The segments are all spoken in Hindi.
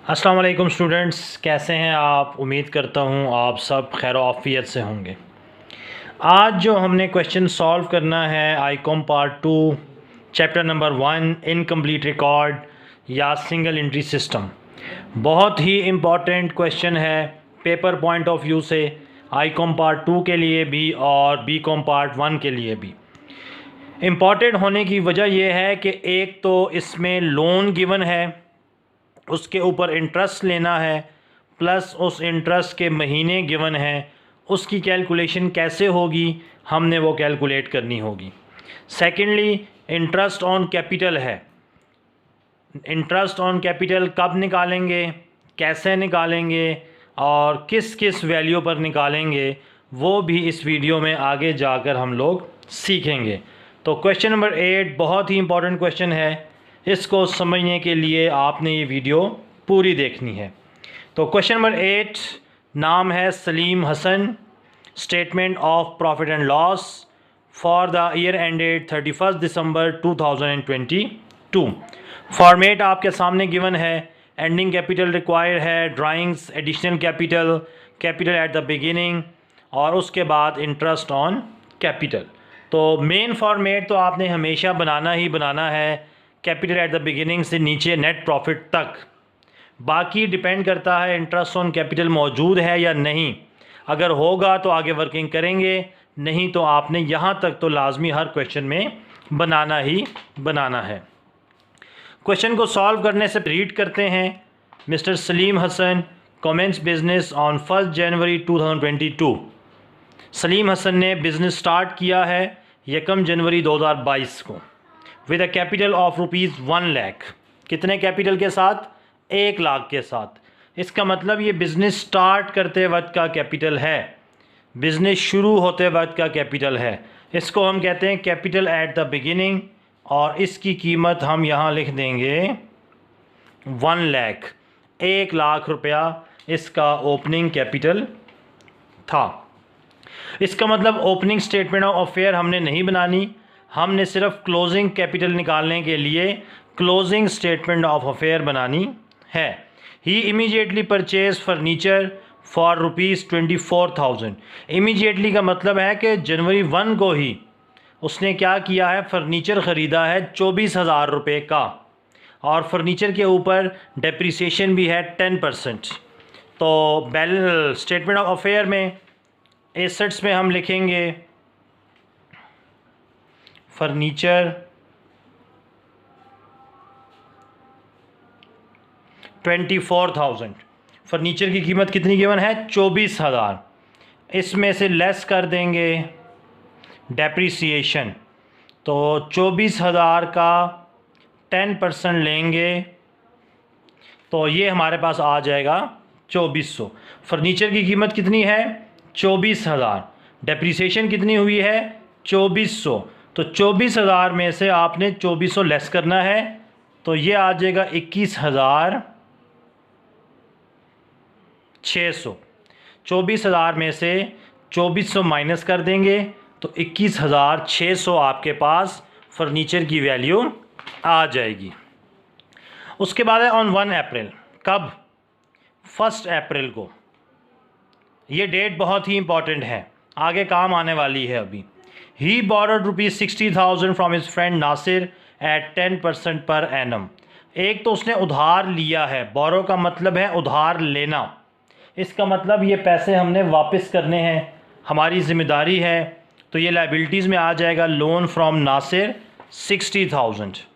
अस्सलाम वालेकुम स्टूडेंट्स, कैसे हैं आप। उम्मीद करता हूँ आप सब खैर आफियत से होंगे। आज जो हमने क्वेश्चन सॉल्व करना है Icom part 2 chapter number 1 incomplete record या सिंगल एंट्री सिस्टम, बहुत ही इम्पॉर्टेंट क्वेश्चन है पेपर पॉइंट ऑफ व्यू से, आईकॉम पार्ट 2 के लिए भी और बीकॉम पार्ट 1 के लिए भी। इम्पॉर्टेंट होने की वजह यह है कि एक तो इसमें लोन गिवन है, उसके ऊपर इंटरेस्ट लेना है, प्लस उस इंटरेस्ट के महीने गिवन हैं, उसकी कैलकुलेशन कैसे होगी हमने वो कैलकुलेट करनी होगी। सेकेंडली इंटरेस्ट ऑन कैपिटल है, इंटरेस्ट ऑन कैपिटल कब निकालेंगे, कैसे निकालेंगे और किस किस वैल्यू पर निकालेंगे वो भी इस वीडियो में आगे जाकर हम लोग सीखेंगे। तो क्वेश्चन नंबर 8 बहुत ही इंपॉर्टेंट क्वेश्चन है, इसको समझने के लिए आपने ये वीडियो पूरी देखनी है। तो क्वेश्चन नंबर 8 नाम है Salim Hasan, statement of profit and loss for the year ended 31 December 2022। Format आपके सामने गिवन है, एंडिंग कैपिटल रिक्वायर्ड है, drawings, additional capital, capital at the beginning और उसके बाद इंटरेस्ट ऑन कैपिटल। तो मेन फॉर्मेट तो आपने हमेशा बनाना ही बनाना है, कैपिटल एट द बिगिनिंग से नीचे नेट प्रॉफिट तक। बाकी डिपेंड करता है इंटरेस्ट ऑन कैपिटल मौजूद है या नहीं, अगर होगा तो आगे वर्किंग करेंगे, नहीं तो आपने यहाँ तक तो लाजमी हर क्वेश्चन में बनाना ही बनाना है। क्वेश्चन को सॉल्व करने से रीड करते हैं। Mister Salim Hasan commence business on 1 जनवरी 2022। सलीम हसन ने बिज़नेस स्टार्ट किया है 1 जनवरी 2022 को with a capital of ₹1 lakh. कितने कैपिटल के साथ? 1 लाख के साथ। इसका मतलब ये बिज़नेस स्टार्ट करते वक्त का कैपिटल है, बिज़नेस शुरू होते वक्त का कैपिटल है। इसको हम कहते हैं कैपिटल एट द बिगिनिंग और इसकी कीमत हम यहाँ लिख देंगे 1 लाख। 1 लाख रुपया इसका ओपनिंग कैपिटल था। इसका मतलब ओपनिंग स्टेटमेंट ऑफ अफेयर हमने नहीं बनानी, हमने सिर्फ क्लोजिंग कैपिटल निकालने के लिए क्लोजिंग स्टेटमेंट ऑफ अफेयर बनानी है। He immediately purchase furniture for ₹24,000। Immediately का मतलब है कि जनवरी 1 को ही उसने क्या किया है, फर्नीचर ख़रीदा है 24,000 रुपये का, और फर्नीचर के ऊपर डेप्रिसिएशन भी है 10%। तो बैलेंस स्टेटमेंट ऑफ अफेयर में एसेट्स में हम लिखेंगे फर्नीचर 24,000। फर्नीचर की कीमत कितनी गिवन है? 24,000। इसमें से लेस कर देंगे डेप्रिसिएशन, तो 24,000 का 10% लेंगे तो ये हमारे पास आ जाएगा 2400। फर्नीचर की कीमत कितनी है? 24,000। डेप्रिसिएशन कितनी हुई है? 2400। तो 24,000 में से आपने 2400 लेस करना है, तो ये आ जाएगा 21,600। 24,000 में से 2400 माइनस कर देंगे तो 21,600 आपके पास फर्नीचर की वैल्यू आ जाएगी। उसके बाद है ऑन 1 अप्रैल। कब? 1 अप्रैल को। ये डेट बहुत ही इंपॉर्टेंट है, आगे काम आने वाली है अभी। He borrowed ₹60,000 from his friend Nasir at 10% per annum. एक तो उसने उधार लिया है, बोरो का मतलब है उधार लेना, इसका मतलब ये पैसे हमने वापस करने हैं, हमारी ज़िम्मेदारी है, तो ये लाइबिलिटीज़ में आ जाएगा loan from Nasir 60,000।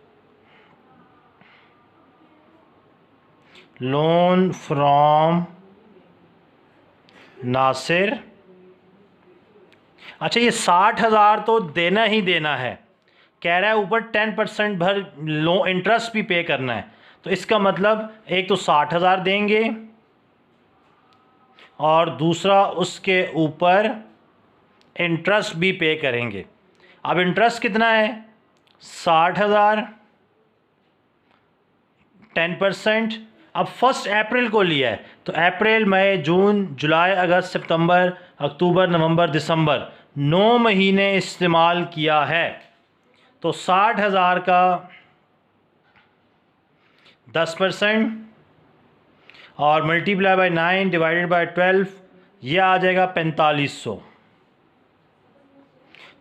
Loan from Nasir. अच्छा, ये 60,000 तो देना ही देना है, कह रहा है ऊपर 10% भर लो इंटरेस्ट भी पे करना है, तो इसका मतलब एक तो 60,000 देंगे और दूसरा उसके ऊपर इंटरेस्ट भी पे करेंगे। अब इंटरेस्ट कितना है? 60,000 10%। अब 1 अप्रैल को लिया है तो अप्रैल, मई, जून, जुलाई, अगस्त, सितंबर, अक्टूबर, नवंबर, दिसंबर 9 महीने इस्तेमाल किया है, तो 60,000 का 10% और मल्टीप्लाई बाय 9 डिवाइडेड बाय 12, ये आ जाएगा 4500।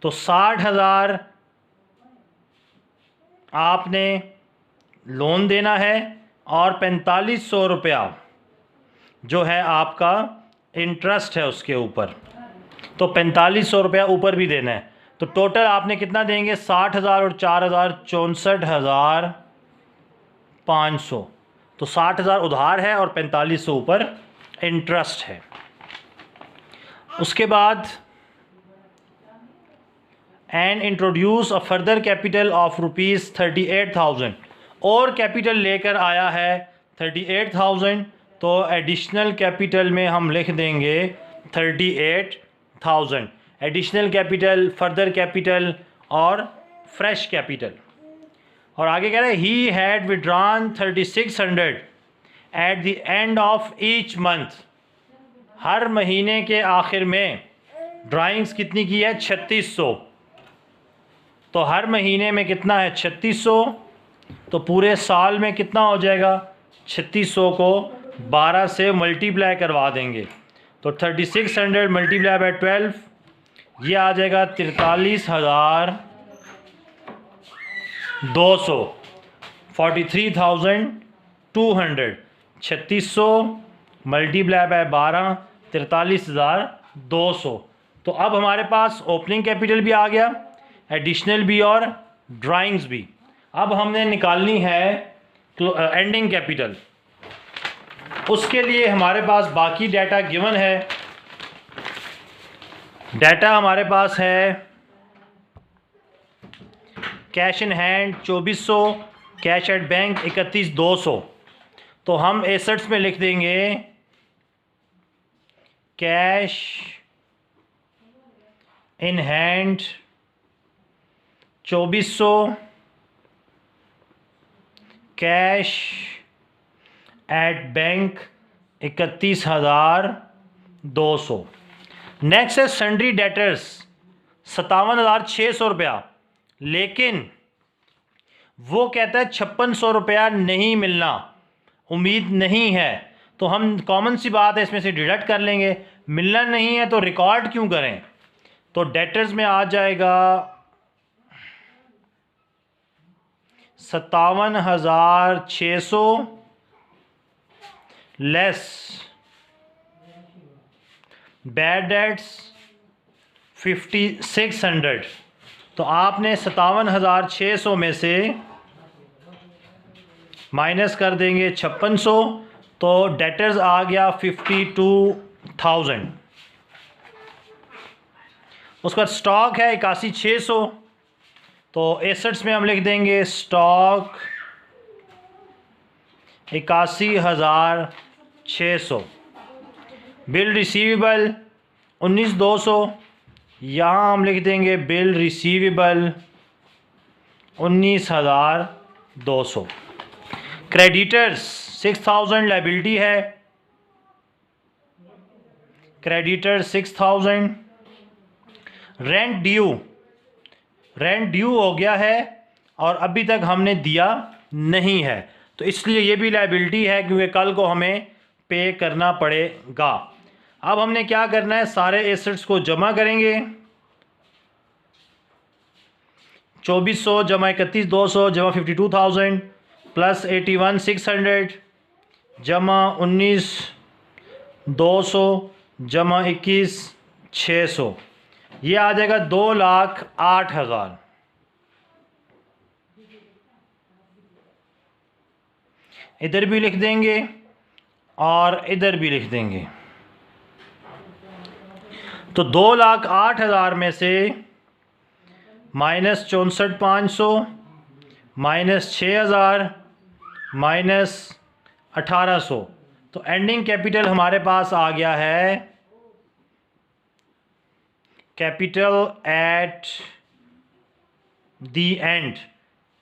तो 60,000 आपने लोन देना है और 4500 रुपया जो है आपका इंटरेस्ट है उसके ऊपर। तो 4500 रुपया ऊपर भी देना है। तो टोटल आपने कितना देंगे? 60,000 और 4,000 64,500। तो 60,000 उधार है और 4500 ऊपर इंटरेस्ट है। उसके बाद and introduce a further capital of ₹38,000, और कैपिटल लेकर आया है 38,000। तो एडिशनल कैपिटल में हम लिख देंगे 38,000। एडिशनल कैपिटल, फर्दर कैपिटल और फ्रेश कैपिटल। और आगे कह रहे हैं he had withdrawn 3600 at the end of each month. हर महीने के आखिर में ड्राइंग्स कितनी की है? 3600। तो हर महीने में कितना है? 3600। तो पूरे साल में कितना हो जाएगा? 3600 को 12 से मल्टीप्लाई करवा देंगे। तो 3600 मल्टीप्लाई बाय 12, ये आ जाएगा 43,200। 43,200। 3600 मल्टीप्लाई बाय 12, 43,200। तो अब हमारे पास ओपनिंग कैपिटल भी आ गया, एडिशनल भी और ड्राइंग्स भी। अब हमने निकालनी है एंडिंग कैपिटल। उसके लिए हमारे पास बाकी डाटा गिवन है। डाटा हमारे पास है cash in hand 2400, cash at bank 31,200। तो हम एसेट्स में लिख देंगे cash in hand 2400, cash at bank 31,200। Next है सन्ड्री डेटर्स 57,600 रुपया, लेकिन वो कहता है 5600 रुपया नहीं मिलना, उम्मीद नहीं है। तो हम कॉमन सी बात है इसमें से डिडक्ट कर लेंगे। मिलना नहीं है तो रिकॉर्ड क्यों करें? तो डेटर्स में आ जाएगा 57,600 लेस बैड डेट्स 5,600। तो आपने 57,600 में से माइनस कर देंगे 5600, तो डेटर्स आ गया 52,000। उसका स्टॉक है 81,600। तो एसेट्स में हम लिख देंगे स्टॉक 81,600। बिल रिसीवेबल 19,200, यहाँ हम लिख देंगे बिल रिसीवेबल 19,200। क्रेडिटर्स 6,000 लायबिलिटी है, क्रेडिटर 6,000। रेंट ड्यू हो गया है और अभी तक हमने दिया नहीं है, तो इसलिए ये भी लायबिलिटी है क्योंकि कल को हमें पे करना पड़ेगा। अब हमने क्या करना है? सारे एसेट्स को जमा करेंगे। 2400 जमा 31,200 जमा 52,000 प्लस 81,600 जमा 19,200 जमा 21,600, ये आ जाएगा 2,08,000। इधर भी लिख देंगे और इधर भी लिख देंगे। तो 2,08,000 में से माइनस 64,500 माइनस 6,000 माइनस 1,800, तो एंडिंग कैपिटल हमारे पास आ गया है कैपिटल एट द एंड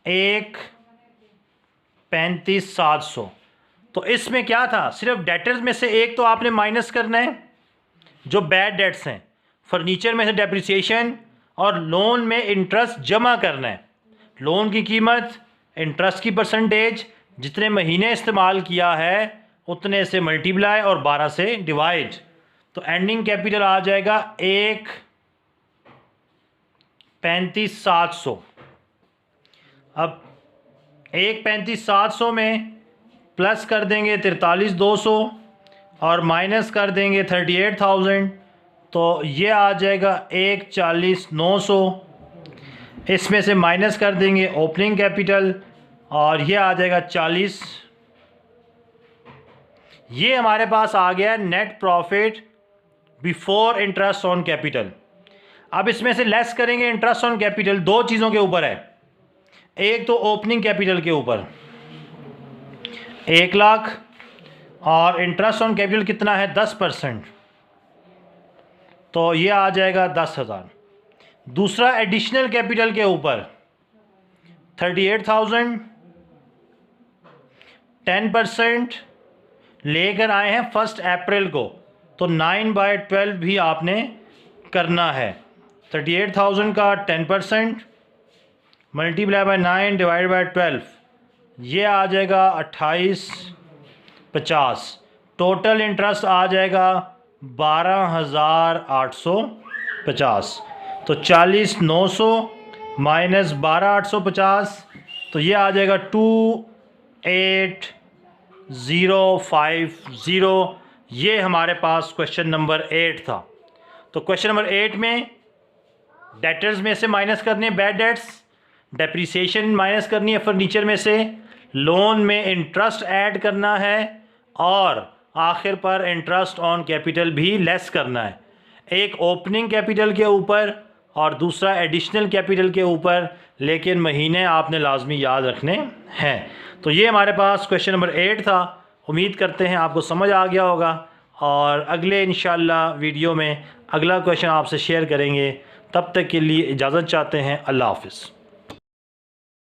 1,35,700। तो इसमें क्या था? सिर्फ डेटर्स में से एक तो आपने माइनस करना है जो बैड डेट्स हैं, फर्नीचर में से डेप्रिसिएशन और लोन में इंटरेस्ट जमा करना है। लोन की कीमत, इंटरेस्ट की परसेंटेज, जितने महीने इस्तेमाल किया है उतने से मल्टीप्लाई और 12 से डिवाइड, तो एंडिंग कैपिटल आ जाएगा 1,35,700। अब 1,35,700 में प्लस कर देंगे 43,200 और माइनस कर देंगे 38,000, तो ये आ जाएगा 1,40,900। इसमें से माइनस कर देंगे ओपनिंग कैपिटल और ये आ जाएगा 40। ये हमारे पास आ गया net profit before interest on capital. अब इसमें से लेस करेंगे इंटरेस्ट ऑन कैपिटल, दो चीज़ों के ऊपर है। एक तो ओपनिंग कैपिटल के ऊपर 1 लाख और इंटरेस्ट ऑन कैपिटल कितना है 10%, तो ये आ जाएगा 10,000। दूसरा एडिशनल कैपिटल के ऊपर 38,000, 10% लेकर आए हैं 1 अप्रैल को, तो 9/12 भी आपने करना है। 38,000 का 10% मल्टीप्लाई बाय 9 डिवाइड बाय 12, ये आ जाएगा 2850। टोटल इंटरेस्ट आ जाएगा 12,850। तो 40,900 माइनस 12,850, तो ये आ जाएगा 28,050। ये हमारे पास क्वेश्चन नंबर 8 था। तो क्वेश्चन नंबर 8 में डेटर्स में से माइनस करनी है बैड डेट्स, डेप्रिसिएशन माइनस करनी है फर्नीचर में से, लोन में इंटरेस्ट ऐड करना है और आखिर पर इंटरेस्ट ऑन कैपिटल भी लेस करना है। एक ओपनिंग कैपिटल के ऊपर और दूसरा एडिशनल कैपिटल के ऊपर, लेकिन महीने आपने लाजमी याद रखने हैं। तो ये हमारे पास क्वेश्चन नंबर 8 था। उम्मीद करते हैं आपको समझ आ गया होगा और अगले इंशाल्लाह वीडियो में अगला क्वेश्चन आपसे शेयर करेंगे। तब तक के लिए इजाज़त चाहते हैं। अल्लाह हाफ़िज़।